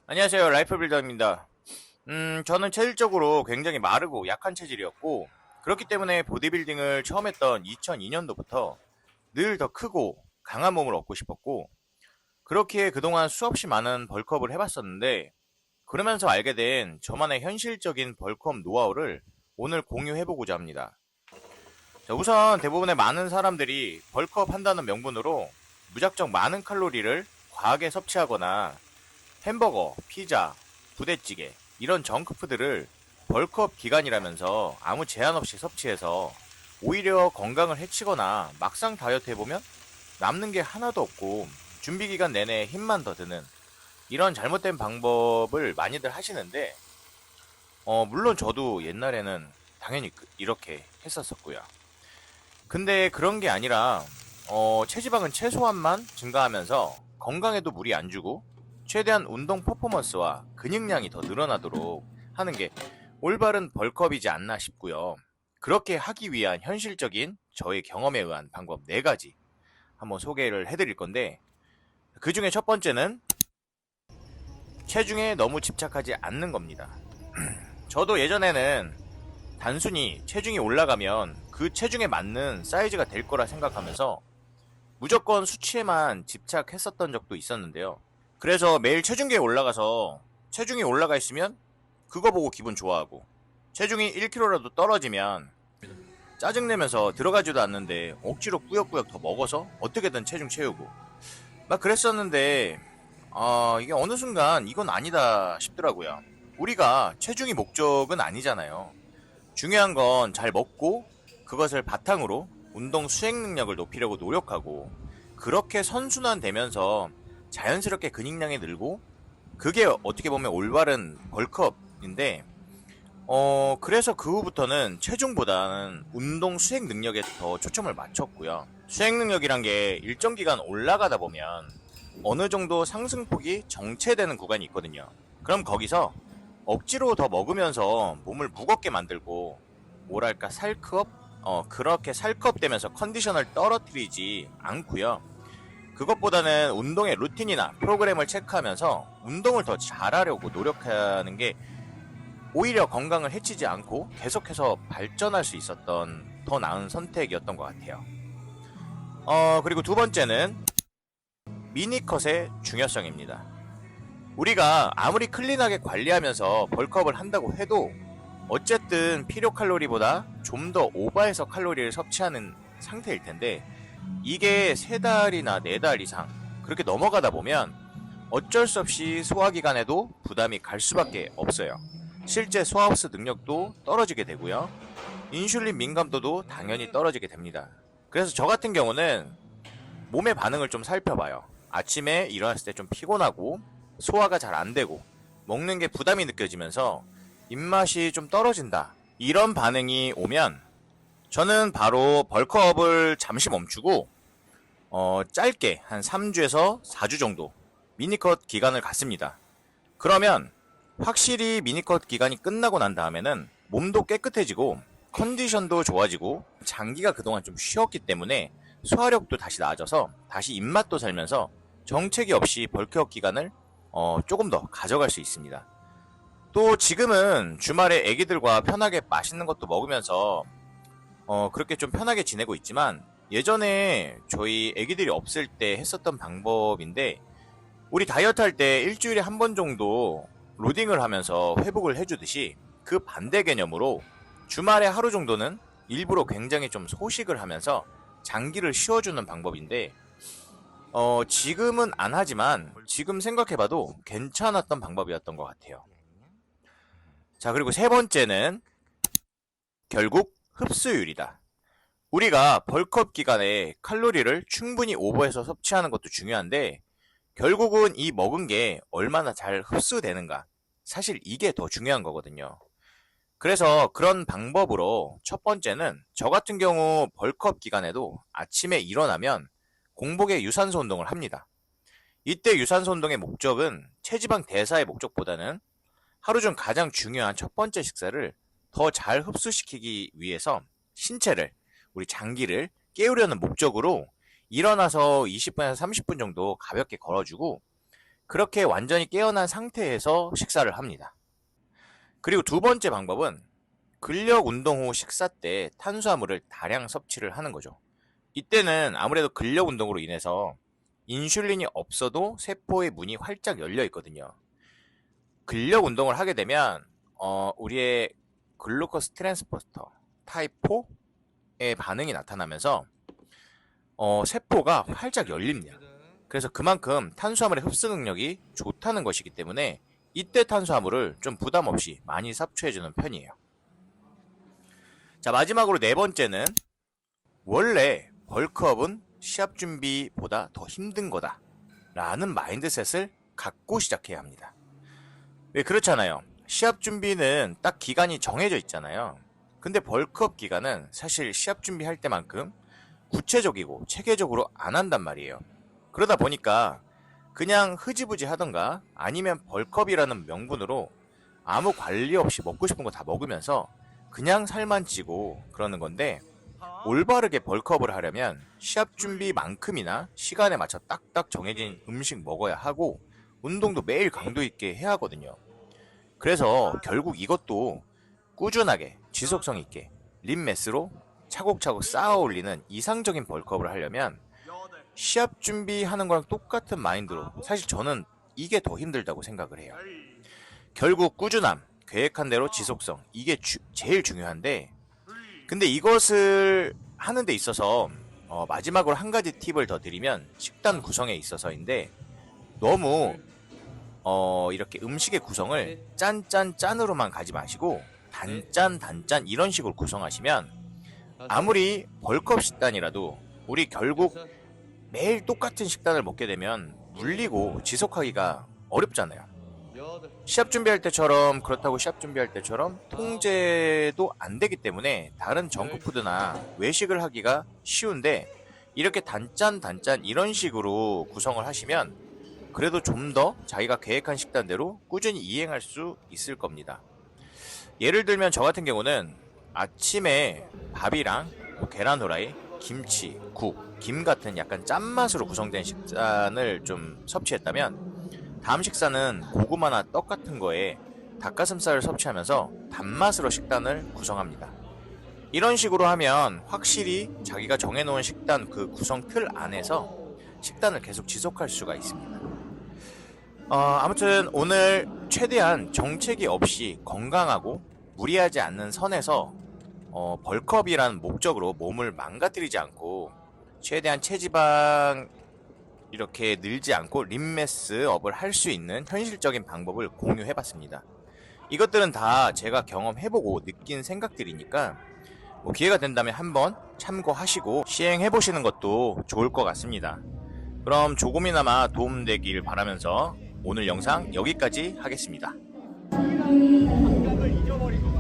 안녕하세요. 라이프빌더입니다. 저는 체질적으로 굉장히 마르고 약한 체질이었고, 그렇기 때문에 보디빌딩을 처음 했던 2002년도부터 늘 더 크고 강한 몸을 얻고 싶었고, 그렇게 그동안 수없이 많은 벌크업을 해봤었는데, 그러면서 알게 된 저만의 현실적인 벌크업 노하우를 오늘 공유해보고자 합니다. 자, 우선 대부분의 많은 사람들이 벌크업 한다는 명분으로 무작정 많은 칼로리를 과하게 섭취하거나 햄버거, 피자, 부대찌개 이런 정크푸드를 벌크업 기간이라면서 아무 제한 없이 섭취해서 오히려 건강을 해치거나 막상 다이어트 해보면 남는 게 하나도 없고 준비 기간 내내 힘만 더 드는 이런 잘못된 방법을 많이들 하시는데 물론 저도 옛날에는 당연히 이렇게 했었었고요. 근데 그런 게 아니라 체지방은 최소한만 증가하면서 건강에도 무리 안 주고 최대한 운동 퍼포먼스와 근육량이 더 늘어나도록 하는 게 올바른 벌크업이지 않나 싶고요. 그렇게 하기 위한 현실적인 저의 경험에 의한 방법 4가지 한번 소개를 해드릴 건데, 그 중에 첫 번째는 체중에 너무 집착하지 않는 겁니다. 저도 예전에는 단순히 체중이 올라가면 그 체중에 맞는 사이즈가 될 거라 생각하면서 무조건 수치에만 집착했었던 적도 있었는데요. 그래서 매일 체중계에 올라가서 체중이 올라가 있으면 그거 보고 기분 좋아하고, 체중이 1kg라도 떨어지면 짜증내면서 들어가지도 않는데 억지로 꾸역꾸역 더 먹어서 어떻게든 체중 채우고 막 그랬었는데, 이게 어느 순간 이건 아니다 싶더라고요. 우리가 체중이 목적은 아니잖아요. 중요한 건 잘 먹고 그것을 바탕으로 운동 수행 능력을 높이려고 노력하고, 그렇게 선순환되면서 자연스럽게 근육량이 늘고, 그게 어떻게 보면 올바른 벌크업인데, 그래서 그 후부터는 체중보다는 운동 수행 능력에 더 초점을 맞췄고요. 수행 능력이란 게 일정 기간 올라가다 보면 어느 정도 상승폭이 정체되는 구간이 있거든요. 그럼 거기서 억지로 더 먹으면서 몸을 무겁게 만들고, 뭐랄까 살크업? 그렇게 살크업되면서 컨디션을 떨어뜨리지 않고요. 그것보다는 운동의 루틴이나 프로그램을 체크하면서 운동을 더 잘하려고 노력하는 게 오히려 건강을 해치지 않고 계속해서 발전할 수 있었던 더 나은 선택이었던 것 같아요. 그리고 두 번째는 미니컷의 중요성입니다. 우리가 아무리 클린하게 관리하면서 벌크업을 한다고 해도 어쨌든 필요 칼로리보다 좀 더 오버해서 칼로리를 섭취하는 상태일 텐데, 이게 3달이나 4달 이상 그렇게 넘어가다 보면 어쩔 수 없이 소화기관에도 부담이 갈 수밖에 없어요. 실제 소화흡수 능력도 떨어지게 되고요. 인슐린 민감도도 당연히 떨어지게 됩니다. 그래서 저 같은 경우는 몸의 반응을 좀 살펴봐요. 아침에 일어났을 때 좀 피곤하고 소화가 잘 안 되고 먹는 게 부담이 느껴지면서 입맛이 좀 떨어진다, 이런 반응이 오면 저는 바로 벌크업을 잠시 멈추고 짧게 한 3주에서 4주 정도 미니컷 기간을 갖습니다. 그러면 확실히 미니컷 기간이 끝나고 난 다음에는 몸도 깨끗해지고 컨디션도 좋아지고, 장기가 그동안 좀 쉬었기 때문에 소화력도 다시 나아져서 다시 입맛도 살면서 정체기 없이 벌크업 기간을 조금 더 가져갈 수 있습니다. 또 지금은 주말에 애기들과 편하게 맛있는 것도 먹으면서 그렇게 좀 편하게 지내고 있지만, 예전에 저희 애기들이 없을 때 했었던 방법인데, 우리 다이어트 할 때 일주일에 한 번 정도 로딩을 하면서 회복을 해주듯이 그 반대 개념으로 주말에 하루 정도는 일부러 굉장히 좀 소식을 하면서 장기를 쉬어주는 방법인데, 지금은 안 하지만 지금 생각해봐도 괜찮았던 방법이었던 것 같아요. 자, 그리고 세 번째는 결국 흡수율이다. 우리가 벌크업 기간에 칼로리를 충분히 오버해서 섭취하는 것도 중요한데, 결국은 이 먹은 게 얼마나 잘 흡수되는가, 사실 이게 더 중요한 거거든요. 그래서 그런 방법으로 첫 번째는, 저 같은 경우 벌크업 기간에도 아침에 일어나면 공복에 유산소 운동을 합니다. 이때 유산소 운동의 목적은 체지방 대사의 목적보다는 하루 중 가장 중요한 첫 번째 식사를 더 잘 흡수시키기 위해서 신체를, 우리 장기를 깨우려는 목적으로 일어나서 20분에서 30분 정도 가볍게 걸어주고, 그렇게 완전히 깨어난 상태에서 식사를 합니다. 그리고 두 번째 방법은 근력 운동 후 식사 때 탄수화물을 다량 섭취를 하는 거죠. 이때는 아무래도 근력 운동으로 인해서 인슐린이 없어도 세포의 문이 활짝 열려 있거든요. 근력 운동을 하게 되면 우리의 글루코스 트랜스포터 타입 4의 반응이 나타나면서 세포가 활짝 열립니다. 그래서 그만큼 탄수화물의 흡수 능력이 좋다는 것이기 때문에 이때 탄수화물을 좀 부담 없이 많이 섭취해주는 편이에요. 자, 마지막으로 네 번째는 원래 벌크업은 시합 준비보다 더 힘든 거다 라는 마인드셋을 갖고 시작해야 합니다. 왜 그렇잖아요. 시합 준비는 딱 기간이 정해져 있잖아요. 근데 벌크업 기간은 사실 시합 준비할 때만큼 구체적이고 체계적으로 안 한단 말이에요. 그러다 보니까 그냥 흐지부지 하던가 아니면 벌크업이라는 명분으로 아무 관리 없이 먹고 싶은 거 다 먹으면서 그냥 살만 찌고 그러는 건데, 올바르게 벌크업을 하려면 시합 준비만큼이나 시간에 맞춰 딱딱 정해진 음식 먹어야 하고 운동도 매일 강도 있게 해야 하거든요. 그래서 결국 이것도 꾸준하게 지속성 있게 림매스로 차곡차곡 쌓아 올리는 이상적인 벌크업을 하려면 시합 준비하는 거랑 똑같은 마인드로, 사실 저는 이게 더 힘들다고 생각을 해요. 결국 꾸준함, 계획한 대로 지속성, 이게 제일 중요한데, 근데 이것을 하는 데 있어서 마지막으로 한 가지 팁을 더 드리면 식단 구성에 있어서인데, 너무 이렇게 음식의 구성을 짠짠짠으로만 가지 마시고 단짠 이런 식으로 구성하시면 아무리 벌크업 식단이라도 우리 결국 매일 똑같은 식단을 먹게 되면 물리고 지속하기가 어렵잖아요. 시합 준비할 때처럼, 그렇다고 시합 준비할 때처럼 통제도 안 되기 때문에 다른 정크푸드나 외식을 하기가 쉬운데, 이렇게 단짠 이런 식으로 구성을 하시면 그래도 좀 더 자기가 계획한 식단대로 꾸준히 이행할 수 있을 겁니다. 예를 들면 저 같은 경우는 아침에 밥이랑 계란 후라이, 김치, 국, 김 같은 약간 짠맛으로 구성된 식단을 좀 섭취했다면, 다음 식사는 고구마나 떡 같은 거에 닭가슴살을 섭취하면서 단맛으로 식단을 구성합니다. 이런 식으로 하면 확실히 자기가 정해놓은 식단 그 구성 틀 안에서 식단을 계속 지속할 수가 있습니다. 아무튼 오늘 최대한 정체기 없이 건강하고 무리하지 않는 선에서 벌크업이라는 목적으로 몸을 망가뜨리지 않고 최대한 체지방 이렇게 늘지 않고 림매스업을 할 수 있는 현실적인 방법을 공유해봤습니다. 이것들은 다 제가 경험해보고 느낀 생각들이니까 기회가 된다면 한번 참고하시고 시행해보시는 것도 좋을 것 같습니다. 그럼 조금이나마 도움되길 바라면서 오늘 영상 여기까지 하겠습니다. 감각을 잊어버리고